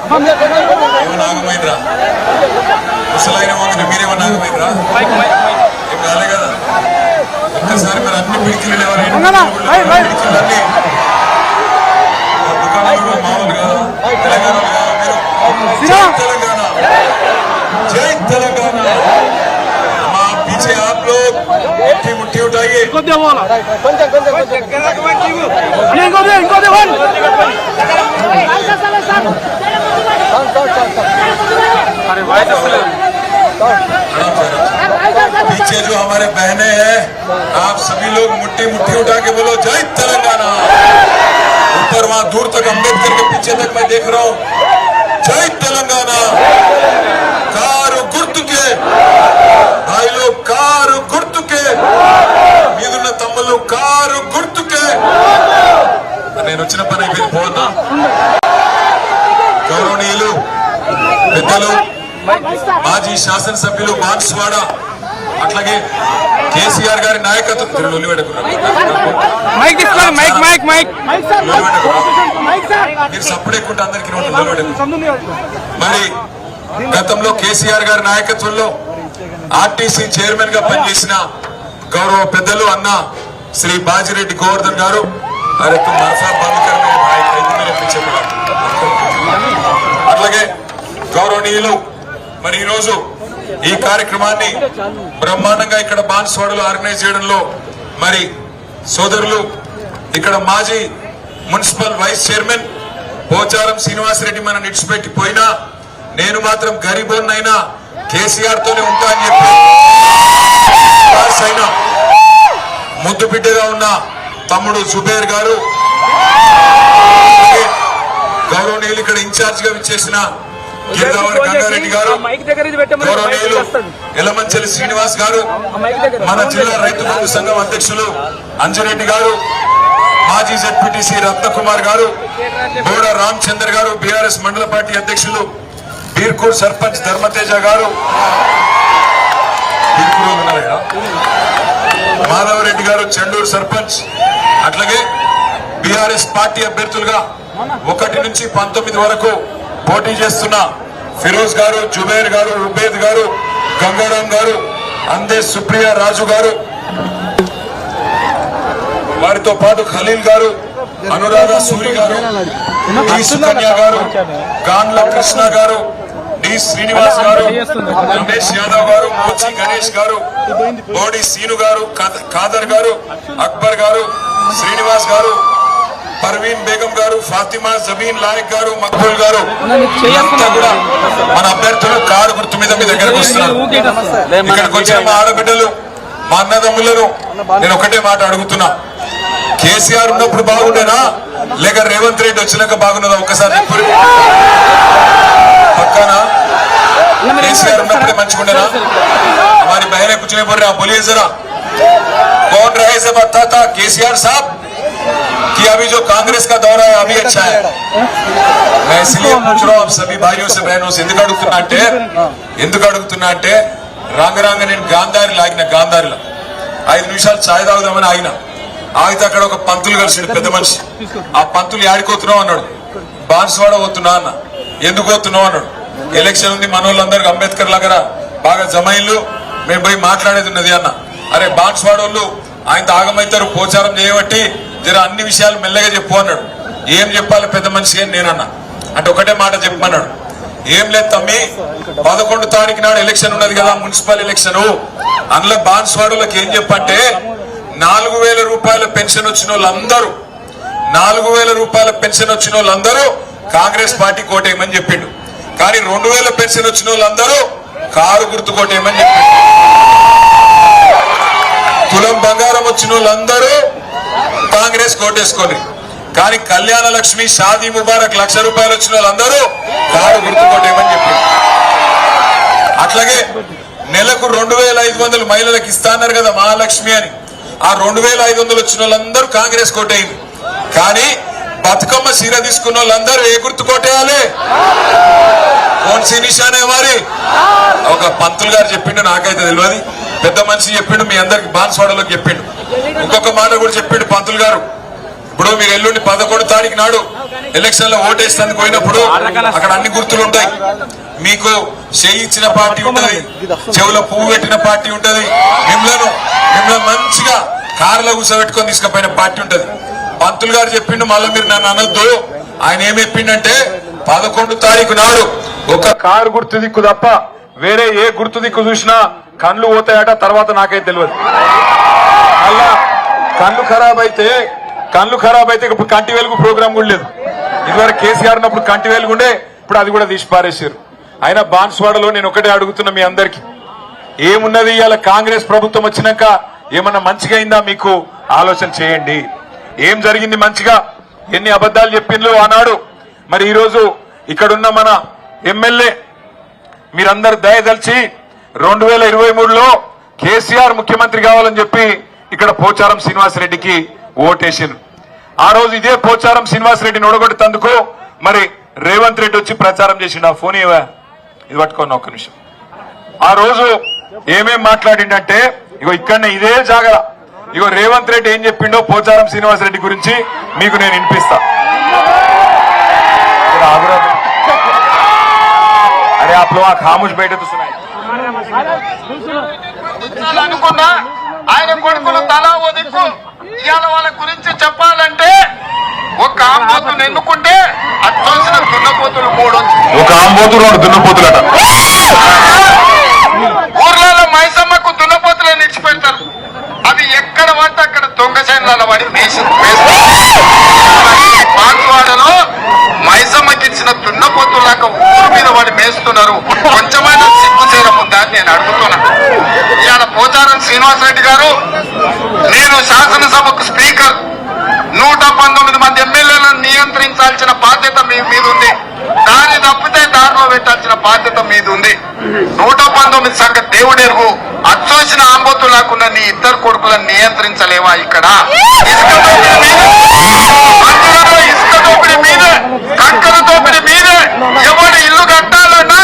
ఏమన్నా ఆగమైందిరా ముసలైన వంగ మీరేమన్నా ఆగమైందిరా ఏం కాలే కదా ఒక్కసారి మరి అన్ని పిడికిలు పిడికిలన్నీ దుకాణాలు మామూలు కదా తెలంగాణ తెలంగాణ जय तेलंगाना माँ पीछे आप लोग मुट्ठी मुट्ठी उठाइए पीछे जो हमारे बहनें हैं आप सभी लोग मुट्ठी मुट्ठी उठा के बोलो जय तेलंगाना ऊपर वहां दूर तक अम्बेडकर के पीछे तक मैं देख रहा हूँ जय तेलंगाना కారు గుర్తుకే భాయిలో కారు గుర్తుకే మీదున్న తమ్ముళ్ళు కారు గుర్తుకే నేను వచ్చిన పని అయిపోయింది పోతా గౌరవనీయులు పెద్దలు మాజీ శాసనసభ్యులు బాన్స్వాడ అట్లాగే కేసీఆర్ గారి నాయకత్వం మీరు సప్పుడెక్కుంటే అందరికీ మరి గతంలో కేసీఆర్ గారి నాయకత్వంలో ఆర్టీసీ చైర్మన్ గా పనిచేసిన గౌరవ పెద్దలు అన్న శ్రీ బాజిరెడ్డి గోవర్ధన్ గారు అట్లాగే గౌరవనీయులు మరి ఈరోజు ఈ కార్యక్రమాన్ని బ్రహ్మాండంగా ఇక్కడ బాన్స్వాడలో ఆర్గనైజ్ చేయడంలో మరి సోదరులు ఇక్కడ మాజీ municipal vice chairman Pocharam Srinivasa Reddy మనం నిడిచిపెట్టి పోయినా నేను మాత్రం గరీబోన్నైనా కేసీఆర్ తోనే ఉంటా అని చెప్పి అయినా ముద్దు బిడ్డగా ఉన్న తమ్ముడు సుబేర్ గారు గౌరవనీయులు ఇక్కడ ఇన్ఛార్జ్ గా విచ్చేసిన గిరిదావరి గంగారెడ్డి గారు గౌరవనీయులు ఎలమంచలి శ్రీనివాస్ గారు మన జిల్లా రైతు బంధు సంఘం అధ్యక్షులు అంజరెడ్డి గారు మాజీ జెడ్పీటీసీ రత్నకుమార్ గారు బోడ రామచంద్ర గారు బీఆర్ఎస్ మండల పార్టీ అధ్యక్షులు బీర్కూర్ సర్పంచ్ ధర్మతేజ గారు మాధవరెడ్డి గారు చెండూరు సర్పంచ్ అట్లాగే బీఆర్ఎస్ పార్టీ అభ్యర్థులుగా 1 నుంచి 19 వరకు పోటీ చేస్తున్న ఫిరోజ్ గారు జుబేర్ గారు ఉబేద్ గారు గంగారాం గారు అందే సుప్రియ రాజు గారు వారితో పాటు ఖలీల్ గారు అనురాధ సూరి గారు డి సుకన్య గారు గాన్ల కృష్ణ గారు డి శ్రీనివాస్ గారు రమేష్ యాదవ్ గారు మోచి గణేష్ గారు బోడి సీను గారు ఖాదర్ గారు అక్బర్ గారు శ్రీనివాస్ గారు పర్వీన్ బేగం గారు ఫాతిమా జబీన్ లాయక్ గారు మక్బూల్ గారు కూడా మన అభ్యర్థులు కారు గుర్తు మీద మీ దగ్గరకు వస్తున్నారు. ఇక్కడికి వచ్చిన మా ఆడబిడ్డలు మా అన్నదమ్ములను నేను ఒకటే మాట అడుగుతున్నా, కేసీఆర్ ఉన్నప్పుడు బాగుండేనా లేక రేవంత్ రెడ్డి వచ్చినాక బాగున్నదా? ఒక్కసారి చెప్పు. పక్కన కేసీఆర్ ఉన్నప్పుడే మంచిగుండేనా? हमारी बहने कुछ नहीं बोल रहे, आप बोलिए जरा कौन रहे से बताता केसीआर साहब कि अभी जो कांग्रेस का दौरा है अभी अच्छा है. मैं इसलिए पूछ रहा हूँ आप सभी भाइयों से बहनों से ఎందుకు అడుగుతున్నా అంటే రాంగరాంగ నేను గాంధారి లాగిన గాంధారిలో 5 నిమిషాలు ఛాయ్ తాగుదామని ఆగితే అక్కడ ఒక పంతులు కలిసిండు పెద్ద మనిషి. ఆ పంతులు యాడిపోతున్నావు అన్నాడు. బాన్స్వాడ పోతున్నా అన్న. ఎందుకు పోతున్నావు అన్నాడు. ఎలక్షన్ ఉంది మన వాళ్ళందరికీ అంబేద్కర్ లాగా బాగా జమైన్లు మేము పోయి మాట్లాడేది ఉన్నది అన్న. అరే బాన్స్వాడ వాళ్ళు ఆయన ఆగమైతారు పోచారం చేయబట్టి జర అన్ని విషయాలు మెల్లగా చెప్పు అన్నాడు. ఏం చెప్పాలి పెద్ద మనిషి అని నేనన్నా. అంటే ఒకటే మాట చెప్పమన్నాడు. ఏం లేదు తమ్మి, 11 తారీఖు నాడు ఎలక్షన్ ఉన్నది కదా మున్సిపల్ ఎలక్షన్, అందులో బాన్స్వాడలకు ఏం చెప్పంటే 4,000 రూపాయల పెన్షన్ వచ్చిన వాళ్ళందరూ 4,000 రూపాయల పెన్షన్ వచ్చిన వాళ్ళందరూ కాంగ్రెస్ పార్టీ కోటేయమని చెప్పిండు. కానీ 2,000 పెన్షన్ వచ్చిన వాళ్ళందరూ కారు గుర్తు కోటేయమని చెప్పిండు. తులం బంగారం వచ్చిన వాళ్ళందరూ కాంగ్రెస్ కోటేసుకోండి. కానీ కళ్యాణ లక్ష్మి షాదీ ముబారక్ 1,00,000 రూపాయలు వచ్చిన వాళ్ళందరూ కారు గుర్తు కోటేయమని చెప్పిండు. అట్లాగే నెలకు 2,500 మహిళలకు ఇస్తా అన్నారు కదా మహాలక్ష్మి అని. ఆ 2,500 వచ్చిన వాళ్ళందరూ కాంగ్రెస్ కోటేయింది. కానీ బతుకమ్మ చీర తీసుకున్న వాళ్ళందరూ ఏ గుర్తు కోటేయాలి? కోన్సీ నిషానే మరి ఒక పంతులు గారు చెప్పిండు, నాకైతే తెలియదు. పెద్ద మనిషి చెప్పిండు, మీ అందరికి బాన్స్వాడలోకి చెప్పిండు. ఇంకొక మాట కూడా చెప్పిండు పంతులు గారు. ఇప్పుడు మీరు ఎల్లుండి 11 తారీఖు నాడు ఎలక్షన్ లో ఓటేసేందుకు పోయినప్పుడు అక్కడ అన్ని గుర్తులు ఉంటాయి. మీకు చేయి ఇచ్చిన పార్టీ ఉంటది, చెవులో పువ్వు పెట్టిన పార్టీ ఉంటది, మిమ్మల్ని మంచిగా కారులో కూర్చోబెట్టుకొని తీసుకుపోయిన పార్టీ ఉంటది. పంతులు గారు చెప్పిండు, మళ్ళీ మీరు నన్ను అనొద్దు. ఆయన ఏమి చెప్పిండంటే 11 తారీఖు నాడు ఒక కారు గుర్తు దిక్కు తప్ప వేరే ఏ గుర్తు దిక్కు చూసినా కళ్ళు పోతాయట. తర్వాత నాకైతే తెలియదు. అలా కళ్ళు ఖరాబ్ అయితే ఇప్పుడు కంటి వెలుగు ప్రోగ్రాం కూడా లేదు. ఇదివరకు కేసీఆర్ ఉన్నప్పుడు కంటి వెలుగు ఉండే, ఇప్పుడు అది కూడా తీసి పారేశారు. అయినా బాన్స్వాడలో నేను ఒకటే అడుగుతున్నా మీ అందరికి, ఏమున్నది ఇవాళ కాంగ్రెస్ ప్రభుత్వం వచ్చినాక ఏమన్నా మంచిగా అయిందా మీకు ఆలోచన చేయండి. ఏం జరిగింది మంచిగా, ఎన్ని అబద్దాలు చెప్పిండ్రు ఆనాడు. మరి ఈరోజు ఇక్కడున్న మన ఎమ్మెల్యే మీరందరూ దయదలిచి 2023లో కేసీఆర్ ముఖ్యమంత్రి కావాలని చెప్పి ఇక్కడ పోచారం శ్రీనివాసరెడ్డికి ఓటేసారు. ఆ రోజు ఇదే పోచారం శ్రీనివాసరెడ్డిని ఓడగొట్టేందుకు మరి రేవంత్ రెడ్డి వచ్చి ప్రచారం చేసిండు. ఆ ఫోన్ ఇది పట్టుకోండి ఒక్క నిమిషం. ఆ రోజు ఏమేం మాట్లాడిండంటే, ఇగో ఇక్కడనే ఇదే జాగర, ఇగో రేవంత్ రెడ్డి ఏం చెప్పిండో పోచారం శ్రీనివాసరెడ్డి గురించి మీకు నేను వినిపిస్తా. అరే आप लोग खामोश बैठे तो सुनाई. అనుకున్నా ఆయన కొడుకులు తలా ఓ దిక్కు. ఇవాళ వాళ్ళ గురించి చెప్పాలంటే ఒక ఆంబోతులు ఎన్నుకుంటే అచ్చోసిన దున్నపోతులు 3 ఒక ఆంబోతులు 2 దున్నపోతులట. ఊర్లలో మైసమ్మకు దున్నపోతులే నిలిచిపెడతారు. అవి ఎక్కడ పడితే అక్కడ దొంగ చేనుల పడి బాన్స్వాడలో మైసమ్మకి ఇచ్చిన దున్నపోతులాక ఊరు మీద వాడి మేస్తున్నారు. కొంచెమైనా సిగ్గు చేరముందా అని నేను అడుగుతున్నా. ఇవాళ పోచారం శ్రీనివాసరెడ్డి గారు, నేను శాసనసభకు స్పీకర్, 119 మంది ఎమ్మెల్యేలను నియంత్రించాల్సిన బాధ్యత మీ మీద ఉంది. దాన్ని తప్పితే దారిలో పెట్టాల్సిన బాధ్యత మీద ఉంది. 119 సంగతి దేవుడెరుగు. అచ్చోసిన ఆంబోతులాకున్న నీ 2 కొడుకులను నియంత్రించలేవా? ఇక్కడ ఇసుక దోపిడీ మీదే, కంకర దోపిడీ మీదే. ఎవరు ఇల్లు కట్టాలన్నా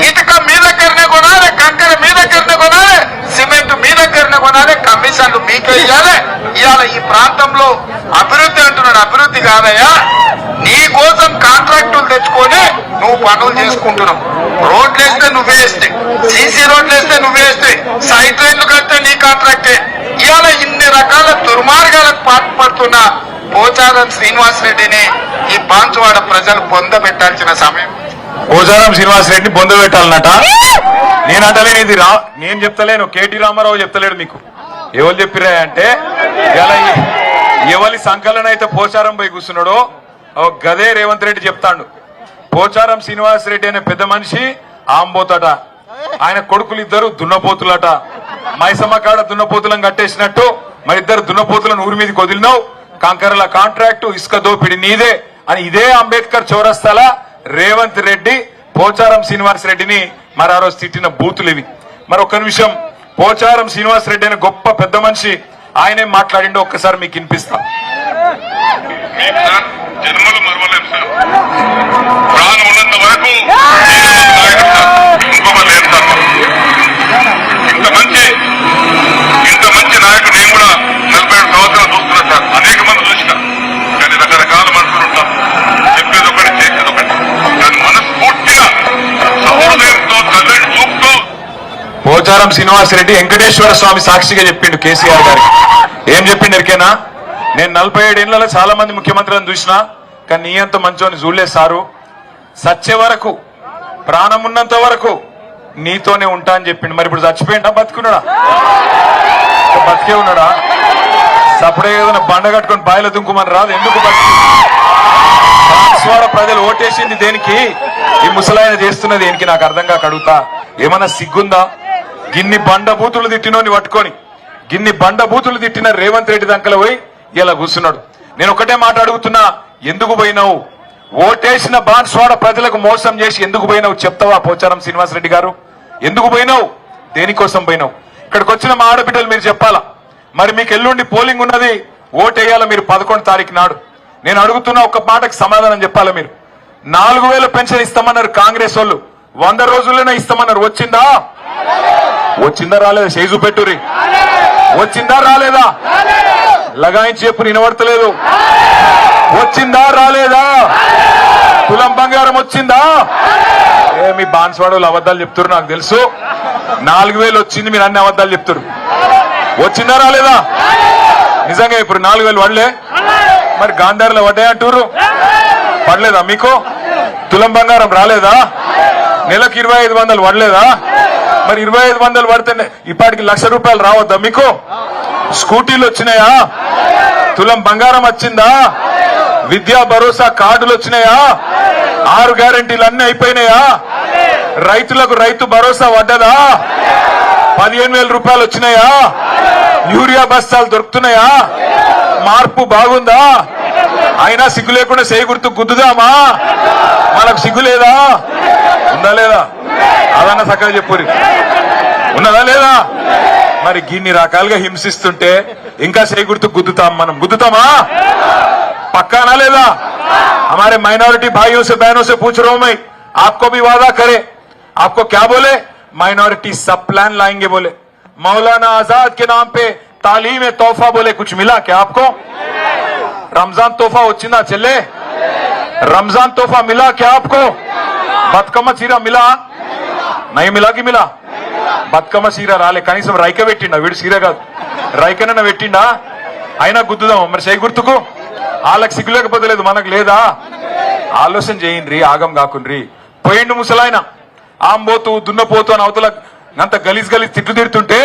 ఇటుక మీ దగ్గరనే కొనాలి, కంకర మీ దగ్గరనే కొనాలి, సిమెంట్ మీ దగ్గరనే కొనాలి, కమిషన్లు మీకే ఇవ్వాలి. ఇవాళ ఈ ప్రాంతంలో అభివృద్ధి అంటున్నాడు. అభివృద్ధి కాదయ్యా, నీ కోసం కాంట్రాక్టులు తెచ్చుకొని నువ్వు పనులు చేసుకుంటున్నావు. రోడ్లు వేస్తే నువ్వే వేస్తే, సీసీ రోడ్లు వేస్తే నువ్వే వేస్తే, సైట్ లైన్లు కడితే నీ కాంట్రాక్టే. ఇవాళ ఇన్ని రకాల దుర్మార్గాలకు పాల్పడుతున్న పోచారం శ్రీనివాసరెడ్డిని ఈ బాన్స్వాడ ప్రజలు పొందబెట్టాల్సిన సమయం. పోచారం శ్రీనివాసరెడ్డిని పొందబెట్టాలన్నట. నేనంటలేను ఇది, నేను చెప్తలేను, కేటీ రామారావు చెప్తలేడు. మీకు ఎవరు చెప్పిరా అంటే, ఇలా ఎవరి సంకలన అయితే పోచారం పోయి కూర్చున్నాడో గదే రేవంత్ రెడ్డి చెప్తాడు. పోచారం శ్రీనివాసరెడ్డి అనే పెద్ద మనిషి ఆంబోతట, ఆయన కొడుకులు 2 దున్నపోతులట. మైసమ్మ కాడ దున్నపోతులను కట్టేసినట్టు మరి 2 దున్నపోతులను ఊరి మీదకి వదిలినావు. కంకరల కాంట్రాక్టు, ఇసుక దోపిడి నీదే అని ఇదే అంబేద్కర్ చౌరస్తాల రేవంత్ రెడ్డి పోచారం శ్రీనివాసరెడ్డిని మరి ఆ రోజు తిట్టిన బూతులు ఇవి. మరొక నిమిషం, పోచారం శ్రీనివాసరెడ్డి అనే గొప్ప పెద్ద మనిషి ఆయనే మాట్లాడిండో ఒక్కసారి మీకు వినిపిస్తా. జన్మలు మరవలేము సార్. ప్రాణం ఉన్నంత వరకు ఇంకొకరు లేదు సార్. ఇంత మంచి నాయకుడు నేను కూడా 47 సంవత్సరాలు చూస్తున్నాను సార్. అనేక మంది చూసిన, కానీ రకరకాల మనుషులు ఉంటారు. చెప్పేది ఒకటి, చేసేది ఒకటి. కానీ మనస్ఫూర్తిగా సహృదయంతో కళ్ళని చూపుతూ పోచారం శ్రీనివాసరెడ్డి వెంకటేశ్వర స్వామి సాక్షిగా చెప్పిండు కేసీఆర్ గారికి. ఏం చెప్పిండు ఎరికేనా? నేను 47 ఏళ్లలో చాలా మంది ముఖ్యమంత్రులను చూసినా, కానీ నీ అంత మంచోని చూడలేదు సారు. సచ్చే వరకు, ప్రాణం ఉన్నంత వరకు నీతోనే ఉంటా అని చెప్పిండు. మరి ఇప్పుడు చచ్చిపోయిందా, బతుకున్నాడా? బతికే ఉన్నాడా? సప్పుడే ఏదైనా బండ కట్టుకొని బాయిల దుంకుమని రాదు. ఎందుకు బతికి? బాన్స్వాడ ప్రజలు ఓటేసింది దేనికి? ఈ ముసలాయన చేస్తున్నది దేనికి? నాకు అర్థం కాక అడుగుతా. ఏమన్నా సిగ్గుందా? గిన్ని బండ బూతులు తిట్టినోని పట్టుకొని, గిన్ని బండ బూతులు తిట్టిన రేవంత్ రెడ్డి దంకల పోయి ఇలా కూర్చున్నాడు. నేను ఒకటే మాట అడుగుతున్నా, ఎందుకు పోయినావు? ఓటేసిన బాన్స్వాడ ప్రజలకు మోసం చేసి ఎందుకు పోయినావు చెప్తావా పోచారం శ్రీనివాసరెడ్డి గారు? ఎందుకు పోయినావు? దేనికోసం పోయినావు? ఇక్కడికి వచ్చిన మా ఆడబిడ్డలు మీరు చెప్పాలా. మరి మీకు ఎల్లుండి పోలింగ్ ఉన్నది, ఓటేయాలా మీరు 11 తారీఖు నాడు. నేను అడుగుతున్న ఒక్క మాటకు సమాధానం చెప్పాలా మీరు. 4000 పెన్షన్ ఇస్తామన్నారు కాంగ్రెస్ వాళ్ళు, 100 రోజుల్లోనే ఇస్తామన్నారు. వచ్చిందా? వచ్చిందా రాలేదా? చేజు పెట్టురి. వచ్చిందా రాలేదా? లగాయించి చెప్పు వినబడతలేదు. వచ్చిందా రాలేదా? తులం బంగారం వచ్చిందా? మీ బాన్స్వాడలు అబద్ధాలు చెప్తున్నారు నాకు తెలుసు. 4000 వచ్చింది, మీరు అన్ని అబద్ధాలు చెప్తారు. వచ్చిందా రాలేదా? నిజంగా ఇప్పుడు 4000 పడలే, మరి గాంధారిలో పడ్డాయి అంటారు. పడలేదా మీకు? తులం బంగారం రాలేదా? నెలకు 2500 పడలేదా? మరి 2500 పడితే ఇప్పటికి 1,00,000 రూపాయలు రావద్దా మీకు? స్కూటీలు వచ్చినాయా? తులం బంగారం వచ్చిందా? విద్యా భరోసా కార్డులు వచ్చినాయా? 6 గ్యారెంటీలు అన్ని అయిపోయినాయా? రైతులకు రైతు భరోసా పడ్డదా? 15,000 రూపాయలు వచ్చినాయా? యూరియా బస్తాలు దొరుకుతున్నాయా? మార్పు బాగుందా? అయినా సిగ్గు లేకుండా చేయి గుర్తు గుద్దుదామా? మనకు సిగ్గు లేదా? ఉందా లేదా? అదన్నా చక్కగా చెప్పురి. ఉన్నదా లేదా? మరి గిన్ని రకాలుగా హింసిస్తుంటే ఇంకా చేయి గుర్తు గుద్దుతాం. మనం గుద్దుతామా? పక్కానా లేదా? हमारे माइनॉरिटी भाइयों से बहनों से पूछ रहा हूं मैं, आपको भी वादा करे, आपको क्या बोले? माइनॉरिटी सब प्लान लाएंगे बोले. मौलाना आजाद के नाम पे तालीम तोहफा बोले, कुछ मिला क्या आपको? रमजान तोहफा వచ్చిందా చెల్లే? रमजान तोहफा मिला क्या आपको? బతుకమ్మ చీర మిలా? నై మిలా కి మిలా? బతుకమ్మ చీర రాలే, కనీసం రైక పెట్టిండా? వీడు చీర కాదు, రైకనన్న పెట్టిండా? అయినా గుద్దుదాం మరి చేయి గుర్తుకు. వాళ్ళకి సిగ్గు లేకపోతే లేదు, మనకు లేదా? ఆలోచన చేయండి, ఆగం కాకుండ్రి. పోయిండు ముసలాయన ఆంబోతు దున్నపోతు అని అవతల అంత గలీజ్ తిట్లు తిడుతుంటే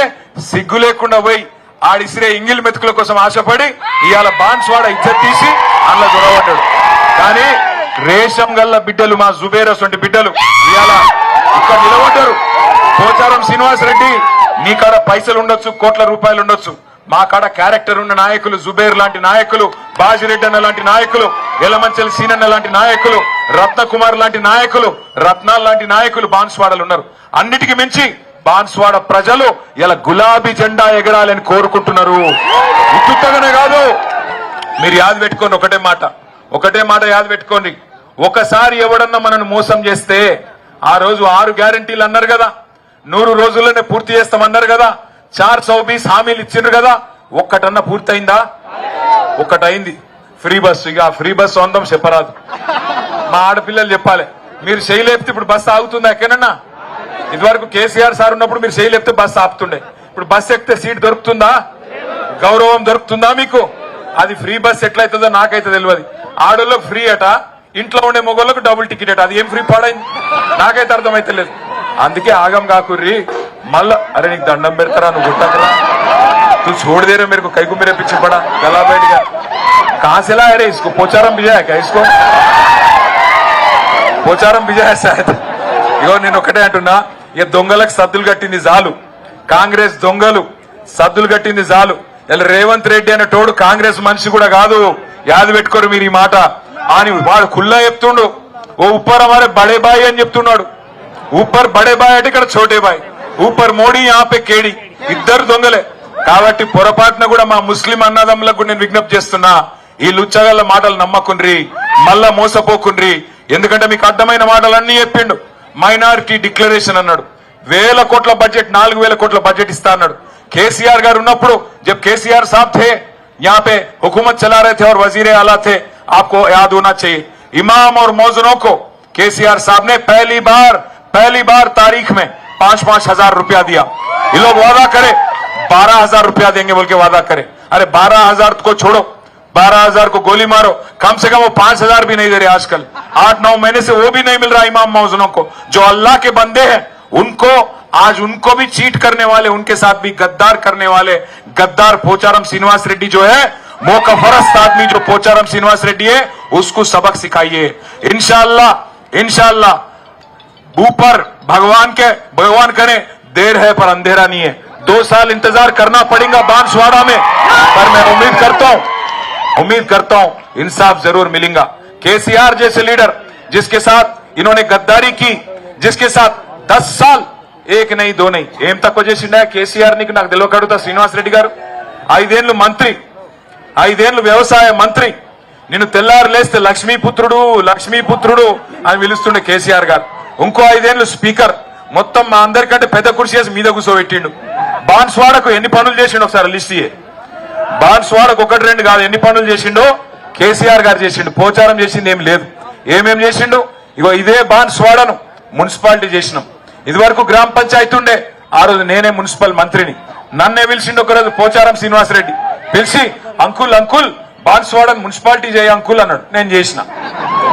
సిగ్గు లేకుండా పోయి ఆడిసిరే ఇంగిల్ మెతుకుల కోసం ఆశపడి ఇవాళ బాన్స్వాడ ఇజ్జత్ తీసి అందులో దొరవడ్డాడు. కానీ రేషం గల్ల బిడ్డలు, మా జుబేరస్ వంటి బిడ్డలు ఇవాళ ఇక్కడ నిలబడ్డారు. పోచారం శ్రీనివాస్ రెడ్డి, నీ కాడ పైసలు ఉండొచ్చు, కోట్ల రూపాయలు ఉండొచ్చు, మా కాడ క్యారెక్టర్ ఉన్న నాయకులు, జుబేర్ లాంటి నాయకులు, బాజిరెడ్డి అన్న లాంటి నాయకులు, ఎలమంచల్ సీనన్న లాంటి నాయకులు, రత్నకుమార్ లాంటి నాయకులు, రత్నాల్ లాంటి నాయకులు బాన్స్వాడలు ఉన్నారు. అన్నిటికీ మించి బాన్స్వాడ ప్రజలు ఇలా గులాబీ జెండా ఎగరాలని కోరుకుంటున్నారు. ఉత్తుత్తగానే కాదు, మీరు యాద పెట్టుకోండి, ఒకటే మాట యాద పెట్టుకోండి. ఒకసారి ఎవడన్నా మనను మోసం చేస్తే, ఆ రోజు 6 గ్యారెంటీలు అన్నారు కదా, 100 రోజుల్లోనే పూర్తి చేస్తామన్నారు కదా, 420 హామీలు ఇచ్చిండ్రు కదా, ఒక్కటన్నా పూర్తయిందా? ఒక్కటైంది, ఫ్రీ బస్సు. ఇక ఫ్రీ బస్సు అందం చెప్పరాదు, మా ఆడపిల్లలు చెప్పాలి. మీరు చేయలేపితే ఇప్పుడు బస్సు ఆగుతుందా ఎక్కడన్నా? ఇదివరకు కేసీఆర్ సార్ ఉన్నప్పుడు మీరు చేయలేపితే బస్సు ఆపుతుండే, ఇప్పుడు బస్సు ఎక్కితే సీట్ దొరుకుతుందా? గౌరవం దొరుకుతుందా మీకు? అది ఫ్రీ బస్ ఎట్లయితుందో నాకైతే తెలియదు. ఆడోళ్ళకు ఫ్రీ అట, ఇంట్లో ఉండే మొగోళ్ళకు డబుల్ టికెట్ అట. అది ఏం ఫ్రీ పాడైంది నాకైతే అర్థమైతే లేదు. అందుకే ఆగం కాకుర్రి. మళ్ళా అరే నీకు దండం పెడతారా, నువ్వు గుట్టకరా, तू छोड़ दे रहे मेरे को, कई को मेरे पीछे पड़ा, गला बैठ गया. कहां से लाए रे इसको? पोचारम भिजाया क्या इसको? పోచారం విజయ సార్. ఇగో నేను ఒకటే అంటున్నా, ఇక దొంగలకు సద్దులు కట్టింది చాలు, కాంగ్రెస్ దొంగలు సద్దులు కట్టింది చాలు. ఇలా రేవంత్ రెడ్డి అనే తోడు కాంగ్రెస్ మనిషి కూడా కాదు, యాది పెట్టుకోరు మీరు ఈ మాట అని. వాడు కుల్లా చెప్తుండు, ఓ ఉప్పర్ हमारे बड़े भाई అని చెప్తున్నాడు. ऊपर बड़े भाई అంటే ఇక్కడ छोटे भाई, ऊपर మోడీ यहाँ पे కేడి, ఇద్దరు దొంగలే. కాబట్టి పొరపాటున కూడా మా ముస్లిం అన్నదమ్ములకు కూడా నేను విజ్ఞప్తి చేస్తున్నా, ఈ లుచ్చగల్ల మాటలు నమ్మకుండ్రి, మళ్ళా మోసపోకుండ్రి. ఎందుకంటే మీకు అర్థమైన మాటలన్నీ చెప్పిండు. మైనారిటీ డిక్లరేషన్ అన్నాడు, 1000 కోట్ల బడ్జెట్, 4000 కోట్ల బడ్జెట్ ఇస్తా అన్నాడు. కేసీఆర్ గారు ఉన్నప్పుడు जब केसीआर साहब थे यहाँ पे हुकूमत चला रहे थे और वजीर आला थे, आपको याद होना चाहिए, इमाम और मौजनों को केसीआर साहब ने पहली बार तारीख में 5-5 हजार रुपया दिया. ये लोग वादा करे 12,000 रुपया देंगे बोल के वादा करे. अरे 12,000 को छोड़ो, 12,000 को गोली मारो, कम से कम वो 5,000 भी नहीं दे रहे आजकल. 8-9 महीने से वो भी नहीं मिल रहा इमाम मौजनों को. जो अल्लाह के बंदे हैं उनको आज उनको भी चीट करने वाले, उनके साथ भी गद्दार करने वाले गद्दार पोचारम श्रीनिवास रेड्डी जो है, मौकफरस्त आदमी जो पोचारम श्रीनिवास रेड्डी है, उसको सबक सिखाइए. इंशाअल्लाह ऊपर भगवान करे, देर है पर अंधेरा नहीं है. 2 साल इंतजार करना पड़ेगा बांसवाड़ा में, पर मैं उम्मीद करता हूं इंसाफ जरूर मिलेगा. केसीआर जैसे लीडर जिसके साथ इन्होंने गद्दारी की, जिसके साथ 10 साल 1 नहीं 2 नहीं ఏం తక్కువ చేసిండా కేసీఆర్ నీకు? నాకు తెలియకడుగుతా శ్రీనివాస్ రెడ్డి గారు, 5 ఏళ్లు మంత్రి, 5 ఏళ్లు వ్యవసాయ మంత్రి, నిన్ను తెల్లారు లేస్తే లక్ష్మీపుత్రుడు అని పిలుస్తుండే కేసీఆర్ గారు. ఇంకో 5 ఏళ్లు స్పీకర్, మొత్తం మా అందరికంటే పెద్ద కుర్చీ చేసి మీద కూర్చోబెట్టిండు. బాన్స్వాడకు ఎన్ని పనులు చేసిండు ఒకసారి లిస్ట్ బాన్స్వాడకు ఒకటి రెండు కాదు, ఎన్ని పనులు చేసిండో కేసీఆర్ గారు చేసిండు. పోచారం చేసింది ఏం లేదు. ఏమేం చేసిండు? ఇగో ఇదే బాన్స్వాడను మున్సిపాలిటీ చేసినాం. ఇదివరకు గ్రామ పంచాయతీ ఉండే, ఆ రోజు నేనే మున్సిపల్ మంత్రిని. నన్నే పిలిచిండు ఒకరోజు పోచారం శ్రీనివాసరెడ్డి, పిలిచి అంకుల్ అంకుల్ బాన్స్వాడను మున్సిపాలిటీ చేయ అంకుల్ అన్నాడు. నేను చేసిన.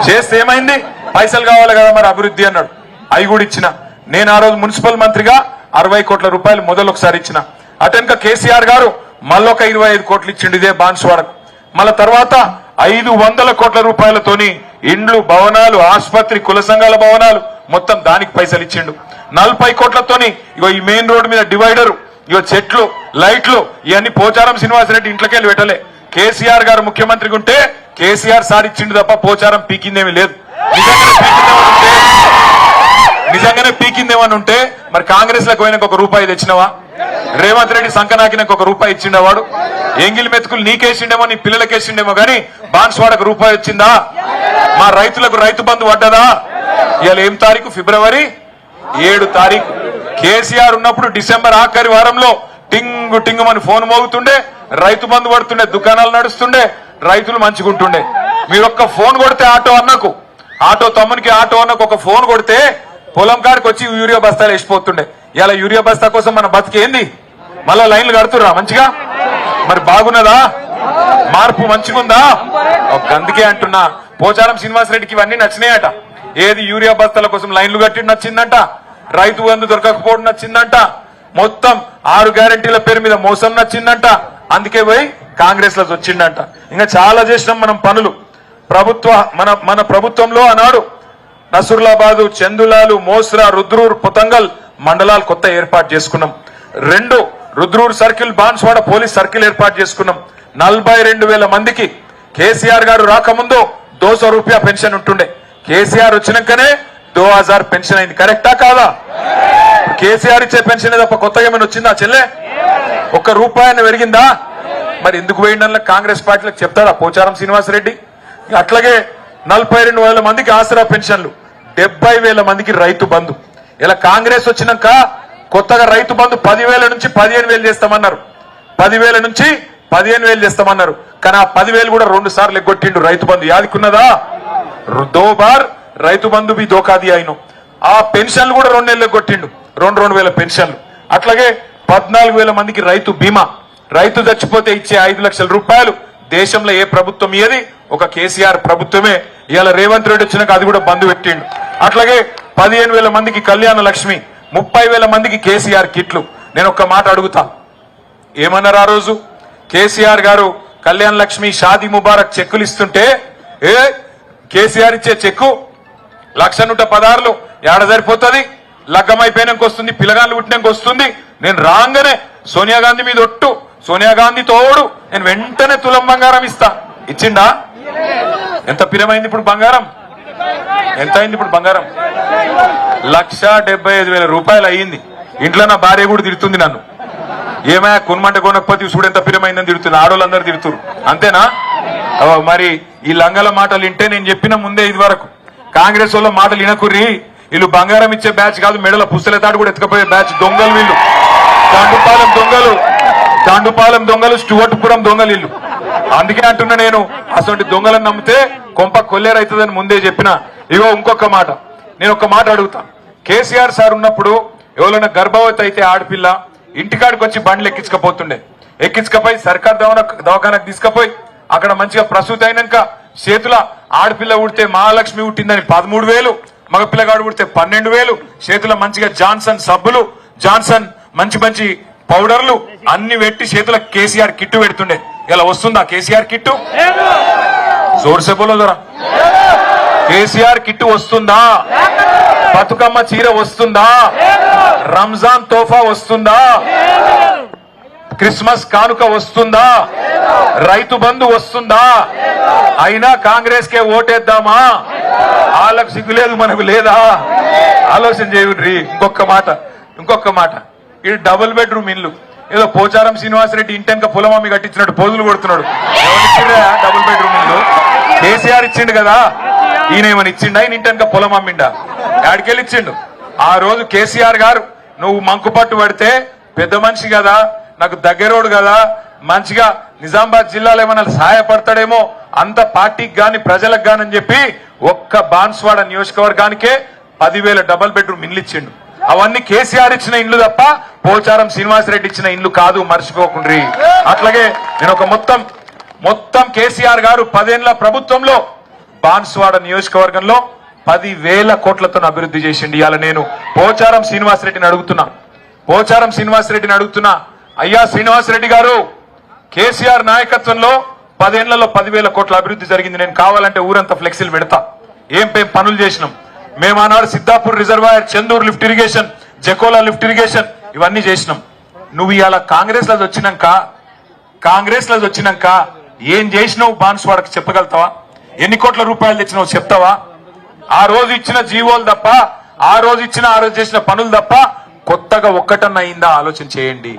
చేస్తే ఏమైంది? పైసలు కావాలి కదా మరి అభివృద్ధి అన్నాడు. అవి కూడా ఇచ్చిన. నేను ఆ రోజు మున్సిపల్ మంత్రిగా 60 కోట్ల రూపాయలు మొదలు ఒకసారి ఇచ్చిన. అటెనక కేసీఆర్ గారు మళ్ళొక 25 కోట్లు ఇచ్చిండు ఇదే బాన్స్వాడకు. మళ్ళా తర్వాత 500 కోట్ల రూపాయలతోని ఇండ్లు, భవనాలు, ఆసుపత్రి, కుల సంఘాల భవనాలు మొత్తం దానికి పైసలు ఇచ్చిండు. 40 కోట్లతోని ఇగో ఈ మెయిన్ రోడ్డు మీద డివైడరు, ఇగో చెట్లు, లైట్లు, ఇవన్నీ పోచారం శ్రీనివాసరెడ్డి ఇంట్లోకెళ్ళి పెట్టలే. కేసీఆర్ గారు ముఖ్యమంత్రిగా ఉంటే కేసీఆర్ సార్ ఇచ్చిండు తప్ప పోచారం పీకిందేమీ లేదు. నిజంగానే పీకిందేమని ఉంటే మరి కాంగ్రెస్ లకు పోయినాక 1 రూపాయి తెచ్చినవా? రేవంత్ రెడ్డి సంకనాకినాక 1 రూపాయి ఇచ్చిండే వాడు? ఎంగిలి మెతుకులు నీకేసిండేమో, నీ పిల్లలకేసిండేమో గానీ బాన్స్వాడకు 1 రూపాయి వచ్చిందా? మా రైతులకు రైతు బంధు పడ్డదా? ఇవాళ ఏం తారీఖు? ఫిబ్రవరి 7 తారీఖు. కేసీఆర్ ఉన్నప్పుడు డిసెంబర్ ఆఖరి వారంలో టింగు టింగు అని ఫోన్ మోగుతుండే, రైతు బంధు పడుతుండే, దుకాణాలు నడుస్తుండే, రైతులు మంచిగుంటుండే. మీరు ఒక్క ఫోన్ కొడితే ఆటో తమ్మునికి ఆటో అన్నకు ఒక ఫోన్ కొడితే పొలం కాడికి వచ్చి యూరియా బస్తాలు వేసిపోతుండే. ఇలా యూరియా బస్తా కోసం మన బతికేంది? మళ్ళా లైన్లు కడుతుర్రా మంచిగా? మరి బాగున్నదా? మార్పు మంచిగుందా? అందుకే అంటున్నా, పోచారం శ్రీనివాసరెడ్డికి ఇవన్నీ నచ్చినాయట. ఏది? యూరియా బస్తాల కోసం లైన్లు కట్టి నచ్చిందంట, రైతు బంధు దొరకకపోవడం నచ్చిందంట, మొత్తం 6 గ్యారెంటీల పేరు మీద మోసం నచ్చిందంట. అందుకే పోయి కాంగ్రెస్ లో వచ్చిండంట. ఇంకా చాలా చేసినాం మనం పనులు. మన ప్రభుత్వంలో ఆనాడు నసరులాబాదు, చందులాలు, మోస్రా, రుద్రూర్, పొతంగల్ మండలాలు కొత్త ఏర్పాటు చేసుకున్నాం. 2 Rudrur circle, Banswada police circle ఏర్పాటు చేసుకున్నాం. 42,000 మందికి కేసీఆర్ గారు రాకముందు 200 రూపాయ పెన్షన్ ఉంటుండే. కేసీఆర్ వచ్చినాకనే 2000 పెన్షన్ అయింది. కరెక్టా కాదా? కేసీఆర్ ఇచ్చే పెన్షన్ తప్ప కొత్తగా ఏమైనా వచ్చిందా చెల్లె? 1 రూపాయని పెరిగిందా? మరి ఎందుకు పోయిండన్న కాంగ్రెస్ పార్టీలకు చెప్తాడా పోచారం శ్రీనివాసరెడ్డి? అట్లాగే 42,000 మందికి ఆసరా పెన్షన్లు, 70,000 మందికి రైతు బంధు. ఇలా కాంగ్రెస్ వచ్చినాక కొత్తగా రైతు బంధు 10,000 నుంచి 15,000 చేస్తామన్నారు. 10,000 నుంచి 15,000 చేస్తామన్నారు. కానీ ఆ 10,000 కూడా 2 సార్లు ఎగ్గొట్టిండు రైతు బంధు. యాదికున్నదా? 2 బార్ రైతు బంధు బి దోకాది అయిన. ఆ పెన్షన్లు కూడా 2 నెలలు ఎగ్గొట్టిండు, 2,000 పెన్షన్లు. అట్లాగే 14,000 మందికి రైతు బీమా. రైతు చచ్చిపోతే ఇచ్చే 5 లక్షల రూపాయలు దేశంలో ఏ ప్రభుత్వం ఇయ్యది? ఒక కేసీఆర్ ప్రభుత్వమే. ఇవాళ రేవంత్ రెడ్డి వచ్చినాక అది కూడా బంద్ పెట్టిండు. అట్లాగే 15,000 మందికి కళ్యాణ లక్ష్మి, 30,000 మందికి కేసీఆర్ కిట్లు. నేను ఒక్క మాట అడుగుతా, ఏమన్నారు ఆ రోజు? కేసీఆర్ గారు కళ్యాణ లక్ష్మి, షాదీ ముబారక్ చెక్కులు ఇస్తుంటే, కేసీఆర్ ఇచ్చే చెక్కు 1,16,000 ఏడ సరిపోతుంది? లగ్గం అయిపోయినాక వస్తుంది, పిల్లగాళ్ళు పుట్టినాక వస్తుంది. నేను రాగానే సోనియా గాంధీ మీద ఒట్టు, సోనియా గాంధీ తోడు, నేను వెంటనే తులం బంగారం ఇస్తా. ఇచ్చిండా? ఎంత పిరమైంది ఇప్పుడు బంగారం? ఎంత అయింది ఇప్పుడు బంగారం? 1,75,000 రూపాయలు అయ్యింది. ఇంట్లో నా భార్య కూడా తిడుతుంది నన్ను, ఏమయ్యా కొనమంటే కొనకపోతే చూడు ఎంత పిరమైందని తిడుతుంది. ఆడోళ్ళందరూ తిడుతురు. అంతేనా? మరి ఈ లంగల మాటలు వింటే నేను చెప్పిన ముందే ఇది వరకు కాంగ్రెస్ వాళ్ళ మాటలు వినకుర్రి. వీళ్ళు బంగారం ఇచ్చే బ్యాచ్ కాదు, మెడల పుస్తల తాడు కూడా ఎత్తుకపోయే బ్యాచ్. దొంగలు వీళ్ళు, తాండుపాలెం దొంగలు, స్టువర్ట్పురం దొంగలు వీళ్ళు. అందుకే అంటున్నా, నేను అసలు దొంగలను నమ్మితే కొంప కొల్లేరైతుందని ముందే చెప్పిన. ఇగో ఇంకొక మాట, నేను ఒక మాట అడుగుతా. కేసీఆర్ సార్ ఉన్నప్పుడు ఎవరైనా గర్భవతి అయితే ఆడపిల్ల ఇంటికాడికి వచ్చి బండ్లు ఎక్కించకపోయి సర్కార్ దవాఖానకు తీసుకుపోయి అక్కడ మంచిగా ప్రసూతి అయినాక చేతుల ఆడపిల్ల ఉడితే మహాలక్ష్మి ఉట్టిందని 13,000, మగపిల్లగాడు ఉడితే 12,000, చేతుల మంచిగా జాన్సన్ సబ్బులు, జాన్సన్ మంచి మంచి పౌడర్లు అన్ని పెట్టి చేతుల కేసీఆర్ కిట్టు పెడుతుండే. ఇలా వస్తుందా కేసీఆర్ కిట్టు? జోర్సే బోలో జరా. కేసీఆర్ కిట్టు వస్తుందా? బతుకమ్మ చీర వస్తుందా? రంజాన్ తోఫా వస్తుందా? క్రిస్మస్ కానుక వస్తుందా? రైతు బంధు వస్తుందా? అయినా కాంగ్రెస్ కే ఓటేద్దామా? వాళ్ళకు సిగ్గులేదు, మనకు లేదా? ఆలోచన చేయండి. ఇంకొక మాట, ఇది డబుల్ బెడ్రూమ్ ఇల్లు. ఏదో పోచారం శ్రీనివాసరెడ్డి ఇంటెనక పొలమమ్మి కట్టించినట్టు పోజులు కొడుతున్నాడు. డబుల్ బెడ్రూమ్ ఇల్లు కేసీఆర్ ఇచ్చిండు కదా, ఈయన ఏమని ఇచ్చిండా? ఈయన ఇంటెనక పొలం అమ్మిండా? యాడికెళ్ళి ఇచ్చిండు? ఆ రోజు కేసీఆర్ గారు నువ్వు మంకు పట్టు పడితే పెద్ద మనిషి కదా, నాకు దగ్గరోడు కదా, మంచిగా నిజామాబాద్ జిల్లాలో ఏమైనా సహాయపడతాడేమో అంత పార్టీకి గాని ప్రజలకు గాని అని చెప్పి ఒక్క బాన్స్వాడ నియోజకవర్గానికే 10,000 డబుల్ బెడ్రూమ్ ఇండ్లు ఇచ్చిండు. అవన్నీ కేసీఆర్ ఇచ్చిన ఇండ్లు తప్ప పోచారం శ్రీనివాసరెడ్డి ఇచ్చిన ఇండ్లు కాదు, మర్చిపోకుండ్రి. అట్లాగే నేను ఒక మొత్తం కేసీఆర్ గారు 10 ఏళ్ల ప్రభుత్వంలో బాన్స్వాడ నియోజకవర్గంలో 10,000 కోట్లతో అభివృద్ధి చేసిండు. ఇవాళ నేను పోచారం శ్రీనివాసరెడ్డిని అడుగుతున్నా, అయ్యా శ్రీనివాసరెడ్డి గారు, కేసీఆర్ నాయకత్వంలో 10 ఏళ్లలో 10,000 కోట్ల అభివృద్ధి జరిగింది. నేను కావాలంటే ఊరంతా ఫ్లెక్సీలు పెడతా. ఏం పనులు చేసినాం మేము ఆనాడు. Siddhapur reservoir, Chandur lift irrigation, Jakola lift irrigation ఇవన్నీ చేసినాం. నువ్వు ఇవాళ కాంగ్రెస్ లో వచ్చినాక ఏం చేసినావు బాన్స్వాడకు చెప్పగలుగుతావా? ఎన్ని కోట్ల రూపాయలు తెచ్చినావు చెప్తావా? ఆ రోజు ఇచ్చిన జీవోలు తప్ప, ఆ రోజు చేసిన పనులు తప్ప కొత్తగా ఒక్కటన్నా అయిందా ఆలోచన చేయండి.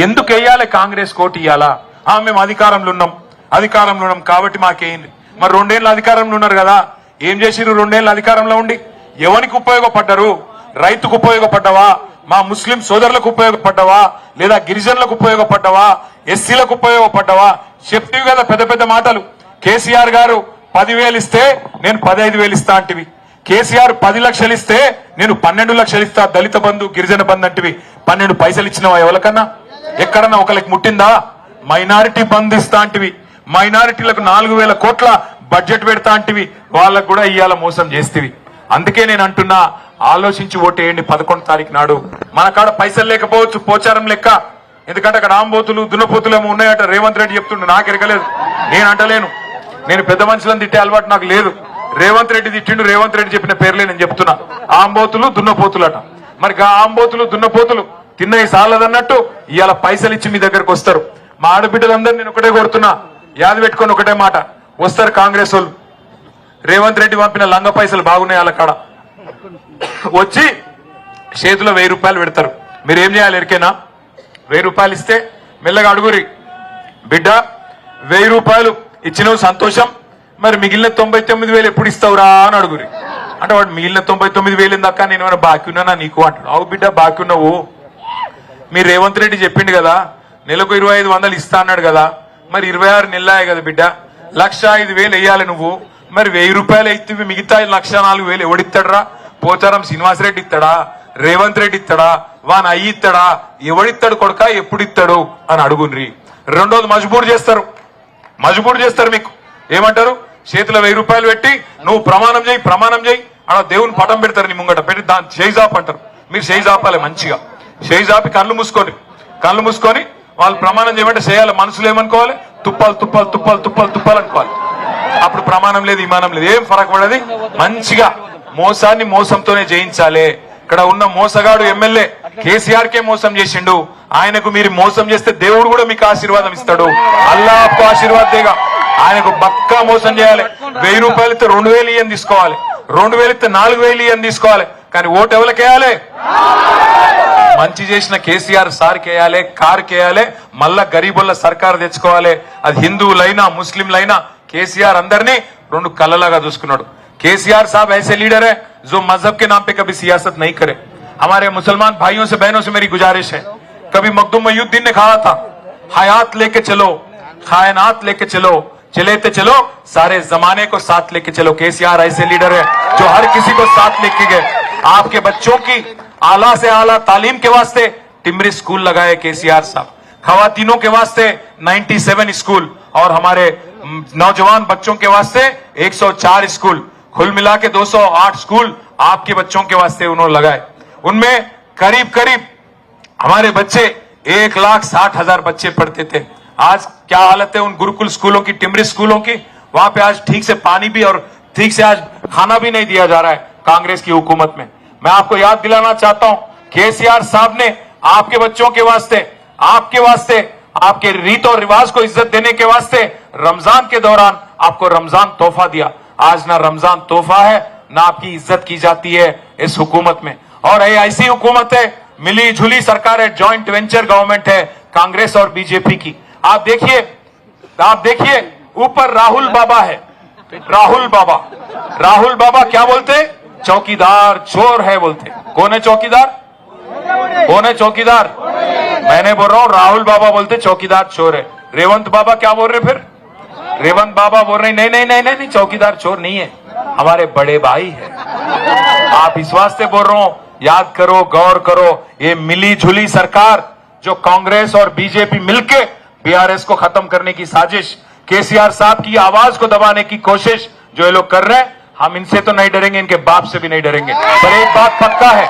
ఎందుకు వేయాలి కాంగ్రెస్ కోటి ఇయ్యాలా? మేము అధికారంలో ఉన్నాం కాబట్టి మాకేయండి. మరి 2 ఏళ్ళు అధికారంలో ఉన్నారు కదా, ఏం చేసిర్రు 2 ఏళ్ళు అధికారంలో ఉండి? ఎవరికి ఉపయోగపడ్డారు? రైతుకు ఉపయోగపడ్డావా? మా ముస్లిం సోదరులకు ఉపయోగపడ్డావా? లేదా గిరిజనులకు ఉపయోగపడ్డావా? ఎస్సీలకు ఉపయోగపడ్డావా? చెప్తివి కదా పెద్ద పెద్ద మాటలు. కేసీఆర్ గారు 10,000 ఇస్తే నేను 15,000 ఇస్తా అంటివి. కేసీఆర్ 10 లక్షలు ఇస్తే నేను 12 లక్షలు ఇస్తా, దళిత బంధు గిరిజన బంధు అంటివి. 12 పైసలు ఇచ్చినవా ఎవరికన్నా? ఎక్కడన్నా ఒకరికి ముట్టిందా? మైనారిటీ బంధు ఇస్తా అంటివి, మైనారిటీలకు 4,000 కోట్ల బడ్జెట్ పెడతా అంటివి, వాళ్ళకు కూడా ఇయ్యాల మోసం చేస్తేవి. అందుకే నేను అంటున్నా, ఆలోచించి ఓటేయండి 11 తారీఖు నాడు. మన కాడ పైసలు లేకపోవచ్చు పోచారం లెక్క, ఎందుకంటే అక్కడ ఆంబోతులు దున్నపోతులు ఏమో ఉన్నాయట. రేవంత్ రెడ్డి చెప్తుండే, నాకు ఎరగలేదు, నేను అంటలేను. నేను పెద్ద మనుషులను తిట్టే అలవాటు నాకు లేదు. రేవంత్ రెడ్డి తిట్టిండు, రేవంత్ రెడ్డి చెప్పిన పేర్లే నేను చెప్తున్నా. ఆంబోతులు దున్నపోతులు అట. మరి ఆంబోతులు దున్నపోతులు తిన్నవి సాలదన్నట్టు ఇవాళ పైసలు ఇచ్చి మీ దగ్గరకు వస్తారు. మా ఆడబిడ్డలందరూ నేను ఒకటే కొడుతున్నా, యాద పెట్టుకొని ఒకటే మాట, వస్తారు కాంగ్రెస్ వాళ్ళు. రేవంత్ రెడ్డి పంపిన లంగ పైసలు బాగున్నాయి వాళ్ళ కాడ. వచ్చి చేతిలో 1000 రూపాయలు పెడతారు. మీరు ఏం చేయాలి ఎరికేనా? 1000 రూపాయలు ఇస్తే మెల్లగా అడుగురి, బిడ్డ 1000 రూపాయలు ఇచ్చినవు సంతోషం, మరి మిగిలిన 99,000 ఎప్పుడు ఇస్తావురా అని అడుగురి. అంటే వాడు మిగిలిన 99,000 దాకా నేను ఏమైనా బాకీ ఉన్నానా నీకు అంటాడు. అవు బిడ్డ బాకీ ఉన్నావు, మీరు రేవంత్ రెడ్డి చెప్పిండు కదా నెలకు 2,500 ఇస్తా అన్నాడు కదా, మరి 26 నెలలాయే కదా బిడ్డ, 1,05,000 వేయాలి నువ్వు. మరి 1000 రూపాయలు అయితే మిగతా 1,04,000 ఎవడిస్తాడరా? పోచారం శ్రీనివాసరెడ్డి ఇస్తాడా? రేవంత్ రెడ్డి ఇస్తాడా? వాన్ అయ్యి ఇస్తాడా? ఎవడిస్తాడు కొడుక, ఎప్పుడు ఇస్తాడు అని అడుగుండ్రి. రెండోది మజబూర్ చేస్తారు. మీకు ఏమంటారు? చేతిలో 1000 రూపాయలు పెట్టి నువ్వు ప్రమాణం చేయి అలా దేవుని పటం పెడతారు నీ ముంగట పెట్టి, దాన్ని చేయి జాప్ అంటారు. మీరు చేయి జాపాలి, మంచిగా చేయి జాపి కళ్ళు మూసుకొని వాళ్ళు ప్రమాణం చేయమంటే చేయాలి. మనసులో ఏమనుకోవాలి? తుప్పాలు అనుకోవాలి. అప్పుడు ప్రమాణం లేదు, ఇమానం లేదు, ఏం ఫరక్ పడది. మంచిగా మోసాన్ని మోసంతోనే జయించాలి. ఇక్కడ ఉన్న మోసగాడు ఎమ్మెల్యే కేసీఆర్ కే మోసం చేసిండు. ఆయనకు మీరు మోసం చేస్తే దేవుడు కూడా మీకు ఆశీర్వాదం ఇస్తాడు. అల్లా ఆప్కో ఆశీర్వాద్ దేగా. ఆయనకు బక్కా మోసం చేయాలి. 1000 రూపాయలు ఇస్తే 2,000 ఇయ్యని తీసుకోవాలి, 2,000 ఇస్తే 4,000 ఇయ్యని తీసుకోవాలి. కానీ ఓటు ఎవరికి వేయాలి? మంచి చేసిన కేసీఆర్ సార్కి వేయాలి, కారుకి వేయాలి. మళ్ళా గరీబుల సర్కారు తెచ్చుకోవాలి. అది హిందువులైనా ముస్లింలైనా కేసీఆర్ అందరినీ 2 కళ్ళలాగా చూసుకున్నాడు. केसीआर साहब ऐसे लीडर है जो मजहब के नाम पे कभी सियासत नहीं करे. हमारे मुसलमान भाइयों से बहनों से मेरी गुजारिश है, कभी मखदूम मयूद्दीन ने कहा था, हयात लेके चलो, कायनात लेके चलो, चलेते चलो, सारे जमाने को साथ लेके चलो. केसीआर ऐसे लीडर है जो हर किसी को साथ लेके गए. आपके बच्चों की आला से आला तालीम के वास्ते टिमरी स्कूल लगाए केसीआर साहब, खवातीनों के वास्ते 97 स्कूल और हमारे नौजवान बच्चों के वास्ते 104 स्कूल, कुल मिला के 208 स्कूल आपके बच्चों के वास्ते उन्होंने लगाए. उनमें करीब करीब हमारे बच्चे 1,60,000 बच्चे पढ़ते थे. आज क्या हालत है उन गुरुकुल स्कूलों की, टिमरी स्कूलों की? वहां पे आज ठीक से पानी भी और ठीक से आज खाना भी नहीं दिया जा रहा है कांग्रेस की हुकूमत में. मैं आपको याद दिलाना चाहता हूं, केसीआर साहब ने आपके बच्चों के वास्ते, आपके रीत और रिवाज को इज्जत देने के वास्ते रमजान के दौरान आपको रमजान तोहफा दिया. आज ना रमजान तोहफा है ना आपकी इज्जत की जाती है इस हुकूमत में. और ये ऐसी हुकूमत है, मिली जुली सरकार है, जॉइंट वेंचर गवर्नमेंट है कांग्रेस और बीजेपी की. आप देखिए ऊपर राहुल बाबा है. राहुल बाबा क्या बोलते? चौकीदार चोर है बोलते. कौन है चौकीदार? मैंने बोल रहा हूं राहुल बाबा बोलते चौकीदार चोर है. रेवंत बाबा क्या बोल रहे फिर? रेवंत बाबा बोल रहे नहीं नहीं नहीं नहीं, चौकीदार चोर नहीं है, हमारे बड़े भाई है। आप इस वास्ते बोल रहा हूं, याद करो, गौर करो, ये मिली जुली सरकार जो कांग्रेस और बीजेपी मिलके बीआरएस को खत्म करने की साजिश, केसीआर साहब की आवाज को दबाने की कोशिश जो ये लोग कर रहे हैं, हम इनसे तो नहीं डरेंगे, इनके बाप से भी नहीं डरेंगे। पर एक बात पक्का है,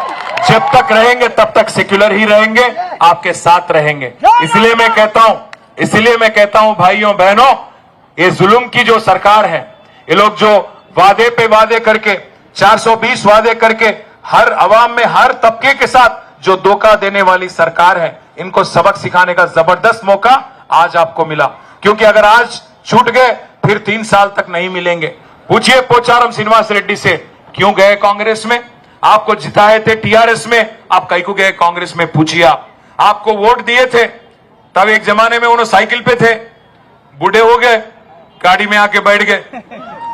जब तक रहेंगे तब तक सेक्युलर ही रहेंगे, आपके साथ रहेंगे। इसलिए मैं कहता हूं भाइयों बहनों, ये जुल्म की जो सरकार है, ये लोग जो वादे पे वादे करके 420 वादे करके हर अवाम में हर तबके के साथ जो धोखा देने वाली सरकार है, इनको सबक सिखाने का जबरदस्त मौका आज आपको मिला। क्योंकि अगर आज छूट गए फिर 3 साल तक नहीं मिलेंगे। पूछिए पोचारम श्रीनिवास रेड्डी से, क्यों गए कांग्रेस में? आपको जिताए थे टीआरएस में, आप कहीं को गए कांग्रेस में? पूछिए। आपको वोट दिए थे, तब एक जमाने में उन्होंने साइकिल पे थे, बूढ़े हो गए, गाड़ी में आके बैठ गए,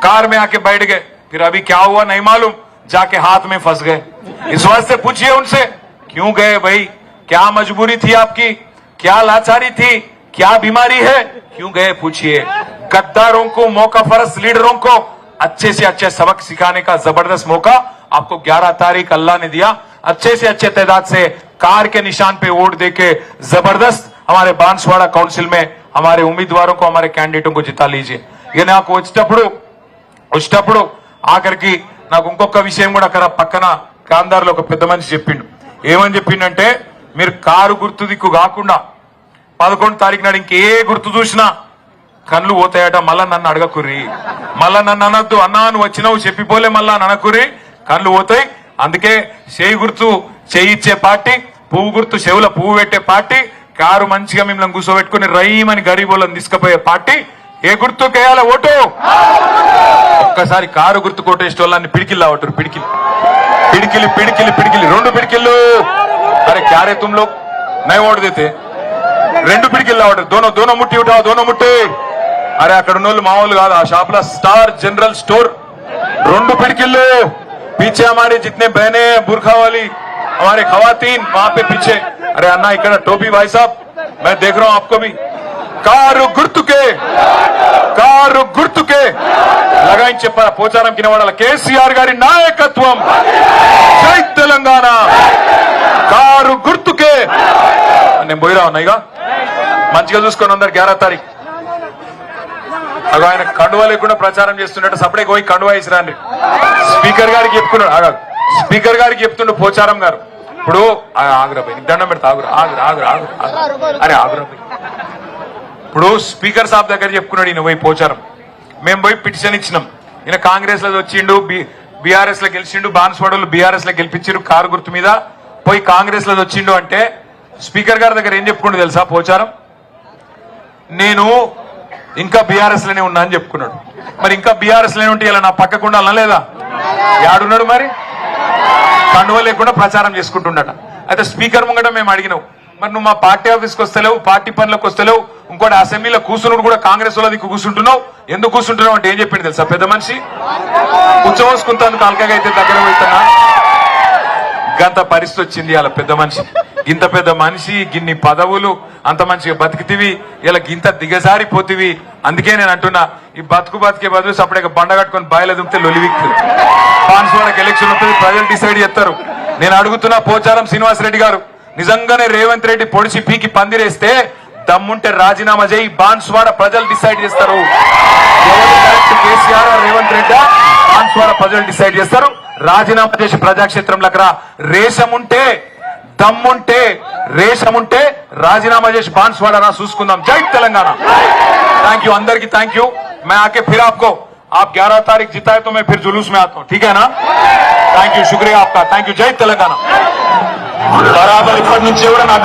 कार में आके बैठ गए, फिर अभी क्या हुआ नहीं मालूम, जाके हाथ में फंस गए। इस वास्ते पूछिए उनसे, क्यों गए भाई? क्या मजबूरी थी आपकी? क्या लाचारी थी? क्या बीमारी है? क्यों गए? पूछिए। गद्दारों को, मौका फरस लीडरों को अच्छे से अच्छे सबक सिखाने का जबरदस्त मौका आपको 11 तारीख अल्लाह ने दिया। अच्छे से अच्छे तादाद से कार के निशान पे वोट देके जबरदस्त हमारे बांसवाड़ा काउंसिल में हमारे उम्मीदवारों को, हमारे कैंडिडेटों को जिता लीजिए। ये నాకు వచ్చేటప్పుడు ఆఖరికి నాకు ఇంకొక విషయం కూడా అక్కడ పక్కన కాందార్లో ఒక పెద్ద మనిషి చెప్పిండు. ఏమని చెప్పిండంటే, మీరు కారు గుర్తు దిక్కు కాకుండా 11 తారీఖు నాడు ఇంకే గుర్తు చూసినా కళ్ళు పోతాయట, మళ్ళా నన్ను అడగకుర్రి, మళ్ళా నన్ను అనొద్దు, అన్నా నువ్వు వచ్చినావు చెప్పిపోలే మళ్ళా అనకుర్రి, కళ్ళు పోతాయి. అందుకే చేయి గుర్తు చేయి ఇచ్చే పార్టీ, పువ్వు గుర్తు చెవుల పువ్వు పెట్టే పార్టీ, కారు మంచిగా మిమ్మల్ని కూర్చోబెట్టుకుని రైమని గరీబోళ్ళని తీసుకుపోయే పార్టీ. ఏ గుర్తు కేయాల ఓటు? ఒక్కసారి కారు గుర్తు కొట్టేసిన వాళ్ళని పిడికిల్లా ఓటరు, పిడికిలి పిడికిలి పిడికిలి పిడికిలి 2 పిడికిళ్ళు. अरे क्या रे तुम लोग नहीं वोट देते? 2 పిడికిల్లా ఓటరు, दोनों मुट्ठी उठाओ, दोनों मुट्ठी. अरे అక్కడ ఉన్న వాళ్ళు మామూలు కాదు, ఆ షాప్ లో స్టార్ जनरल स्टोर 2 పిడికిళ్ళు. पीछे हमारे जितने बहने बुरखा वाली हमारे खवातीन वहां पे पीछे, अरे अन्ना इकड़ा टोपी भाई साहब, मैं देख रहा हूं आपको भी. కారు గుర్తుకే లగాయించి చెప్పారా పోచారం కినవాడ కేసీఆర్ గారి నాయకత్వం, జై తెలంగాణ, కారు గుర్తుకే. నేను పోయిరా ఉన్నాయిగా, మంచిగా చూసుకొని అందరు 11 తారీఖు. అగో ఆయన కండువా లేకుండా ప్రచారం చేస్తున్నట్టు సపడే పోయి కండువా వేసిరాండి. స్పీకర్ గారికి చెప్పుకున్నాడు, స్పీకర్ గారికి చెప్తుండు పోచారం గారు, ఇప్పుడు ఆగురాబాయి నీకు దండం పెడతా, అరే ఆగురాబాయి. ఇప్పుడు స్పీకర్ సాబ్ దగ్గర చెప్పుకున్నాడు ఈయన పోయి పోచారం. మేము పోయి పిటిషన్ ఇచ్చినాం, ఈయన కాంగ్రెస్ లో వచ్చిండు, బీఆర్ఎస్ లో గెలిచిండు, బాన్స్వాడలు బీఆర్ఎస్ లో గెలిపించారు కారు గుర్తు మీద, పోయి కాంగ్రెస్ లో వచ్చిండు అంటే స్పీకర్ గారి దగ్గర ఏం చెప్పుకుంటూ తెలుసా పోచారం? నేను ఇంకా బీఆర్ఎస్ లోనే ఉన్నా అని చెప్పుకున్నాడు. మరి ఇంకా బీఆర్ఎస్ లోనే ఉంటే ఇలా నా పక్కకుండా లేదా? యాడున్నాడు మరి? కండువ లేకుండా ప్రచారం చేసుకుంటున్నాడు. అయితే స్పీకర్ ముంగట మేము అడిగినావు, మరి నువ్వు మా పార్టీ ఆఫీస్కి వస్తలేవు, పార్టీ పనులకు వస్తలేవు, ఇంకోటి అసెంబ్లీలో కూర్చున్నాడు కూడా కాంగ్రెస్ వాళ్ళ దిక్కు కూర్చుంటున్నావు, ఎందుకు కూర్చుంటున్నావు అంటే ఏం చెప్పింది తెలుసా పెద్ద మనిషి? కూర్చోవసుకుంటాను అల్కగా అయితే దగ్గర పోతున్నా. గంత పరిస్థితి వచ్చింది అలా పెద్ద మనిషి. ఇంత పెద్ద మనిషి, గిన్ని పదవులు, అంత మంచిగా బతికితివి, ఇలా గింత దిగజారిపోతివి. అందుకే నేను అంటున్నా, ఈ బతికే బదులు సపరేట్గా బండ కట్టుకొని బాయిల దుంపితే లొలివిక్తుంది. బాన్స్వాడకి ఎలక్షన్ ఉంటుంది, ప్రజలు డిసైడ్ చేస్తారు. నేను అడుగుతున్నా పోచారం శ్రీనివాస్ రెడ్డి గారు, నిజంగానే రేవంత్ రెడ్డి పొడిచి పీకి పందిరేస్తే దమ్ముంటే రాజీనామా చేయి, బాన్స్వాడ ప్రజలు డిసైడ్ చేస్తారు. ఎవరు కరెక్ట్, కేసీఆర్ రేవంత్ రెడ్డి? బాన్స్వాడ ప్రజలు డిసైడ్ చేస్తారు. రాజీనామా చేసి ప్రజాక్షేత్రంలోకి రా. రేషముంటే, దమ్ముంటే, రేషముంటే రాజీనామా చేసి బాన్స్వాడ రా, చూసుకుందాం. జై తెలంగాణ. थैंक यू, अंदर की थैंक यू. मैं आके फिर आपको, आप 11 तारीख जिताए तो मैं फिर जुलूस में आता हूँ, ठीक है ना? थैंक यू, शुक्रिया आपका, थैंक यू. जय तेलंगाना. बराबर इప్పటి నుంచి ఎవరైనా